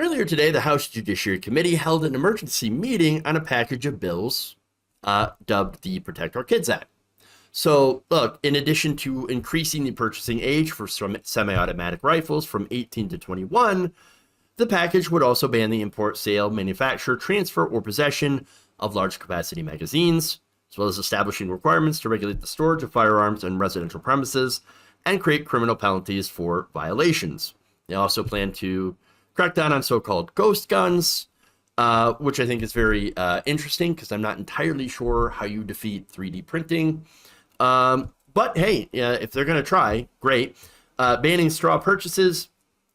Earlier today, the House Judiciary Committee held an emergency meeting on a package of bills dubbed the Protect Our Kids Act. So, look, in addition to increasing the purchasing age for semi-automatic rifles from 18 to 21, the package would also ban the import, sale, manufacture, transfer, or possession of large capacity magazines, as well as establishing requirements to regulate the storage of firearms in residential premises and create criminal penalties for violations. They also plan to crack down on so-called ghost guns, which I think is very interesting because I'm not entirely sure how you defeat 3D printing. But hey, if they're going to try, great. Banning straw purchases,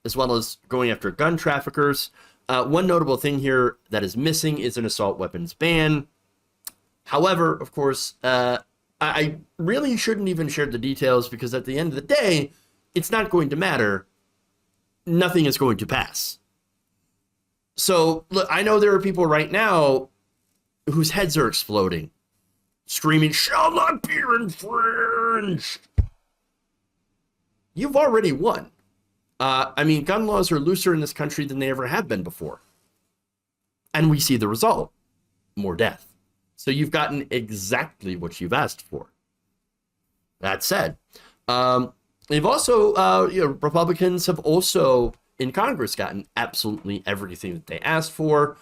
as well as going after gun traffickers. One notable thing here that is missing is an assault weapons ban. However, of course, I really shouldn't even share the details because at the end of the day, it's not going to matter. Nothing is going to pass. So, look, I know there are people right now whose heads are exploding, screaming, "Shall not be infringed." You've already won. I mean, gun laws are looser in this country than they ever have been before. And we see the result, more death. So you've gotten exactly what you've asked for. That said, they've also, Republicans have also in Congress gotten absolutely everything that they asked for.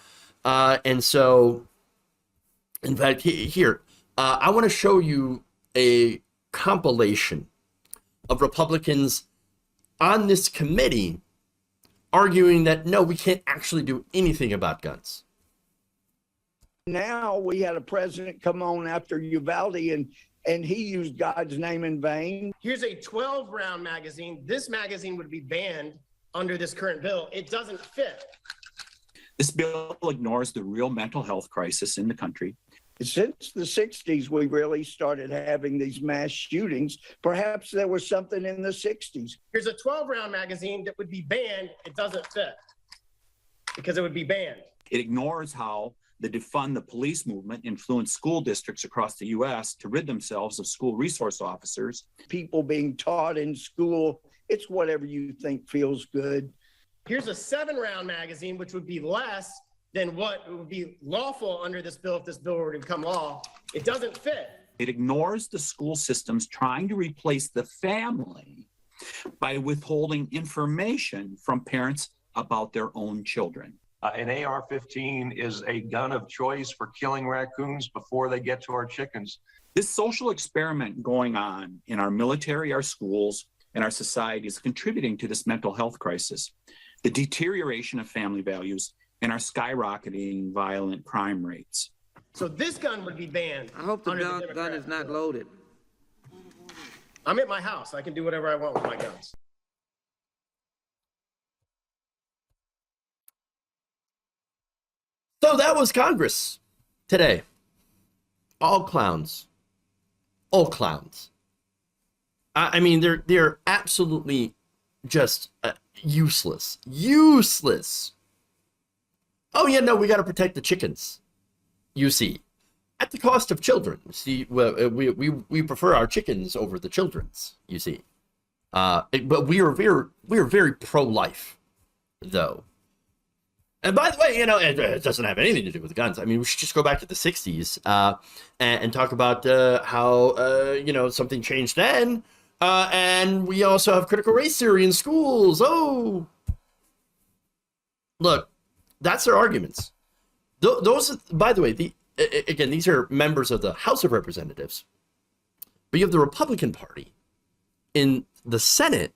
And so, in fact, here, I want to show you a compilation of Republicans on this committee arguing that, no, we can't actually do anything about guns. Now we had a president come on after Uvalde and he used God's name in vain. Here's a 12-round magazine. This magazine would be banned under this current bill. It doesn't fit. This bill ignores the real mental health crisis in the country. Since the 60s, we really started having these mass shootings. Perhaps there was something in the 60s. Here's a 12-round magazine that would be banned. It doesn't fit because it would be banned. It ignores how the defund the police movement influenced school districts across the U.S. to rid themselves of school resource officers. People being taught in school, it's whatever you think feels good. Here's a 7-round magazine, which would be less than what would be lawful under this bill if this bill were to become law. It doesn't fit. It ignores the school systems trying to replace the family by withholding information from parents about their own children. An AR-15 is a gun of choice for killing raccoons before they get to our chickens. This social experiment going on in our military, our schools, and our society is contributing to this mental health crisis, the deterioration of family values, and our skyrocketing violent crime rates. So this gun would be banned. I hope the gun is not loaded. I'm at my house. I can do whatever I want with my guns. So that was Congress today. All clowns. All clowns. I mean, they're absolutely just useless. Useless. Oh, yeah, no, we got to protect the chickens, you see, at the cost of children. See, we prefer our chickens over the children's, you see. But we are very pro-life, though. And by the way, it doesn't have anything to do with guns. I mean, we should just go back to the 60s and talk about how, something changed then. And we also have critical race theory in schools. Oh, look. That's their arguments. Those, by the way, again, these are members of the House of Representatives. But you have the Republican Party in the Senate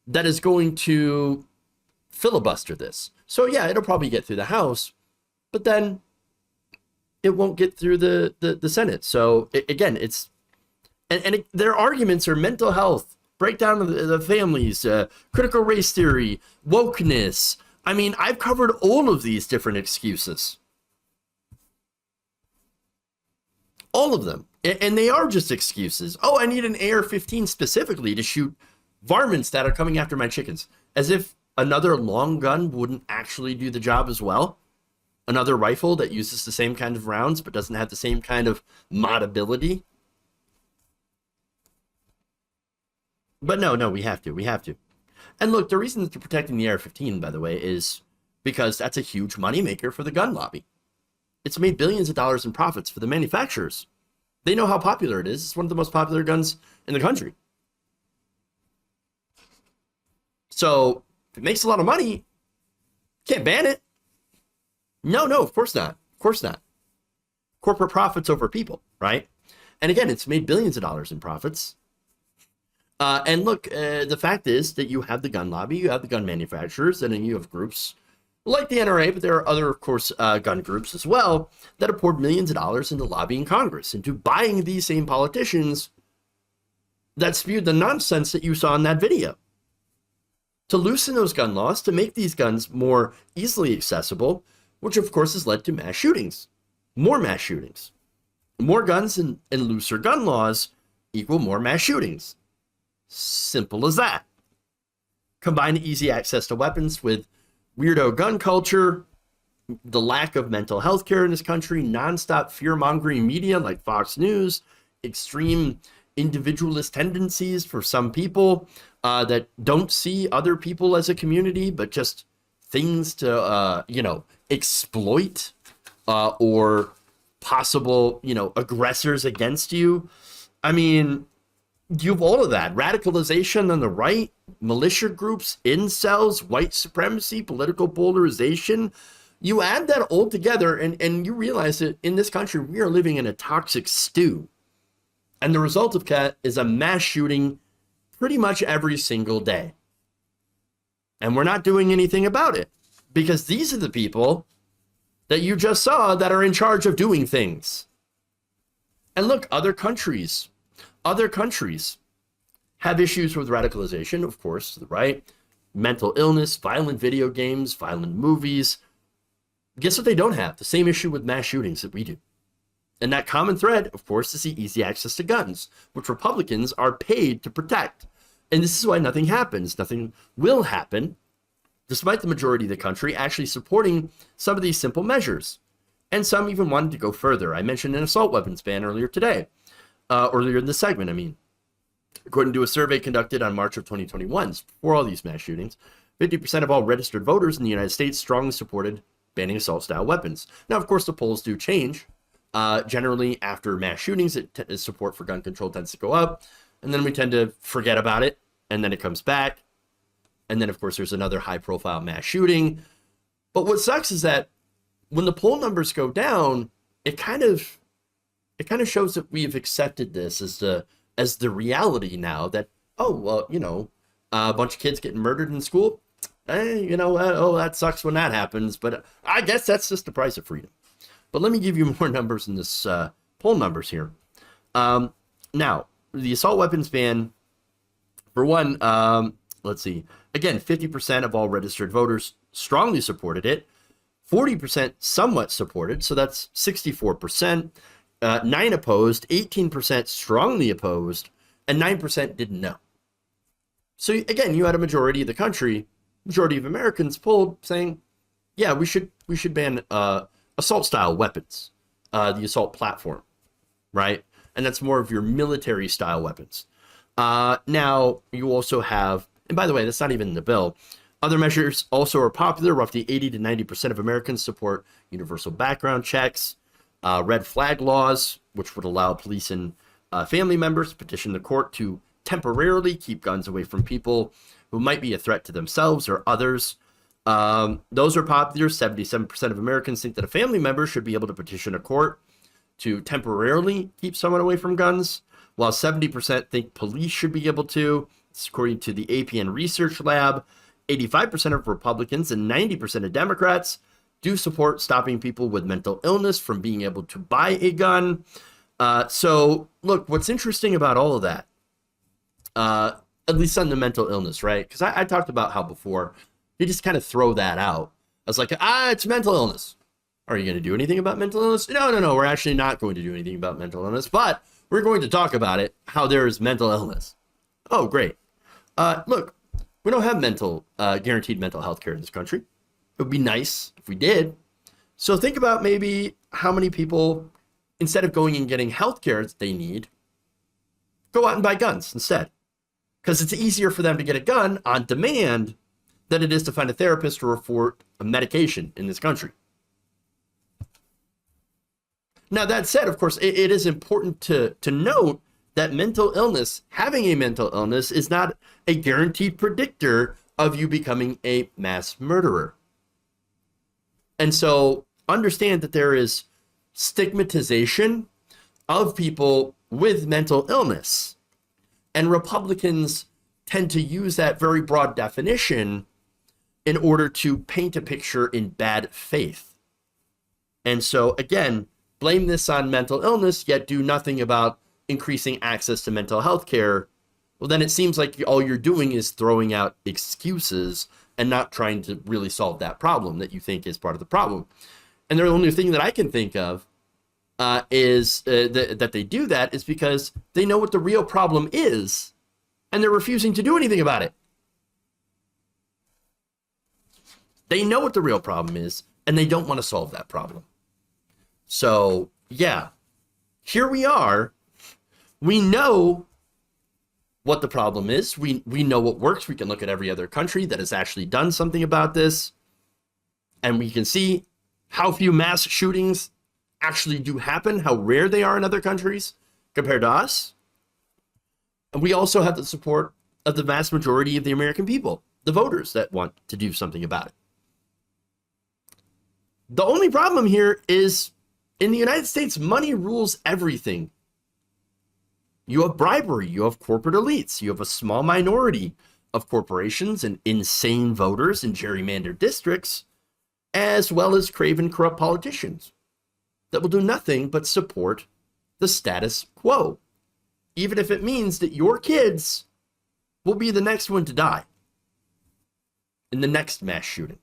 that is going to filibuster this. So, yeah, it'll probably get through the House, but then it won't get through the Senate. So, again, it's... And their arguments are mental health, breakdown of the families, critical race theory, wokeness. I mean, I've covered all of these different excuses. All of them. And they are just excuses. Oh, I need an AR-15 specifically to shoot varmints that are coming after my chickens. As if another long gun wouldn't actually do the job as well. Another rifle that uses the same kind of rounds but doesn't have the same kind of modability. But no, we have to. And look, the reason that they're protecting the AR-15, by the way, is because that's a huge moneymaker for the gun lobby. It's made billions of dollars in profits for the manufacturers. They know how popular it is. It's one of the most popular guns in the country. So if it makes a lot of money, can't ban it. No, of course not. Of course not. Corporate profits over people, right? And again, it's made billions of dollars in profits. And look, the fact is that you have the gun lobby, you have the gun manufacturers, and then you have groups like the NRA, but there are other, of course, gun groups as well that have poured millions of dollars into lobbying Congress, into buying these same politicians that spewed the nonsense that you saw in that video. To loosen those gun laws, to make these guns more easily accessible, which of course has led to mass shootings. More mass shootings. More guns and looser gun laws equal more mass shootings. Simple as that. Combine easy access to weapons with weirdo gun culture, the lack of mental health care in this country, nonstop fear-mongering media like Fox News, extreme individualist tendencies for some people that don't see other people as a community, but just things to, exploit or possible, aggressors against you. I mean, you have all of that. Radicalization on the right, militia groups, incels, white supremacy, political polarization. You add that all together and you realize that in this country, we are living in a toxic stew. And the result of that is a mass shooting pretty much every single day. And we're not doing anything about it because these are the people that you just saw that are in charge of doing things. And look, other countries have issues with radicalization, of course, right? Mental illness, violent video games, violent movies. Guess what they don't have? The same issue with mass shootings that we do. And that common thread, of course, is the easy access to guns, which Republicans are paid to protect. And this is why nothing happens. Nothing will happen, despite the majority of the country actually supporting some of these simple measures. And some even wanted to go further. I mentioned an assault weapons ban earlier in the segment, According to a survey conducted on March of 2021, before all these mass shootings, 50% of all registered voters in the United States strongly supported banning assault-style weapons. Now, of course, the polls do change. Generally, after mass shootings, support for gun control tends to go up, and then we tend to forget about it, and then it comes back. And then, of course, there's another high-profile mass shooting. But what sucks is that when the poll numbers go down, it kind of shows that we've accepted this as the reality now that, a bunch of kids getting murdered in school. That sucks when that happens. But I guess that's just the price of freedom. But let me give you more numbers in this poll numbers here. Now, the assault weapons ban, for one, let's see. Again, 50% of all registered voters strongly supported it. 40% somewhat supported, so that's 64%. 9 opposed, 18% strongly opposed, and 9% didn't know. So again, you had a majority of the country, majority of Americans polled saying, yeah, we should ban assault-style weapons, the assault platform, right? And that's more of your military-style weapons. Now, you also have, and by the way, that's not even in the bill, other measures also are popular. Roughly 80 to 90% of Americans support universal background checks, red flag laws, which would allow police and family members to petition the court to temporarily keep guns away from people who might be a threat to themselves or others. Those are popular. 77% of Americans think that a family member should be able to petition a court to temporarily keep someone away from guns, while 70% think police should be able to. This is according to the APN Research Lab. 85% of Republicans and 90% of Democrats do support stopping people with mental illness from being able to buy a gun. So, look, what's interesting about all of that, at least on the mental illness, right? Because I talked about how before, you just kind of throw that out. I was like, it's mental illness. Are you going to do anything about mental illness? No, we're actually not going to do anything about mental illness, but we're going to talk about it, how there is mental illness. Oh, great. Look, we don't have guaranteed mental health care in this country. It would be nice if we did. So think about maybe how many people, instead of going and getting health care that they need, go out and buy guns instead. Because it's easier for them to get a gun on demand than it is to find a therapist or afford a medication in this country. Now, that said, of course, it is important to note that mental illness, having a mental illness, is not a guaranteed predictor of you becoming a mass murderer. And so understand that there is stigmatization of people with mental illness. And Republicans tend to use that very broad definition in order to paint a picture in bad faith. And so, again, blame this on mental illness, yet do nothing about increasing access to mental health care. Well, then it seems like all you're doing is throwing out excuses and not trying to really solve that problem that you think is part of the problem. And the only thing that I can think of is that they do that is because they know what the real problem is, and they're refusing to do anything about it. They know what the real problem is, and they don't want to solve that problem. So, yeah, here we are. We know what the problem is. We know what works. We can look at every other country that has actually done something about this, and we can see how few mass shootings actually do happen, how rare they are in other countries compared to us. And we also have the support of the vast majority of the American people, the voters that want to do something about it. The only problem here is in the United States, money rules everything. You have bribery, you have corporate elites, you have a small minority of corporations and insane voters in gerrymandered districts, as well as craven, corrupt politicians that will do nothing but support the status quo, even if it means that your kids will be the next one to die in the next mass shooting.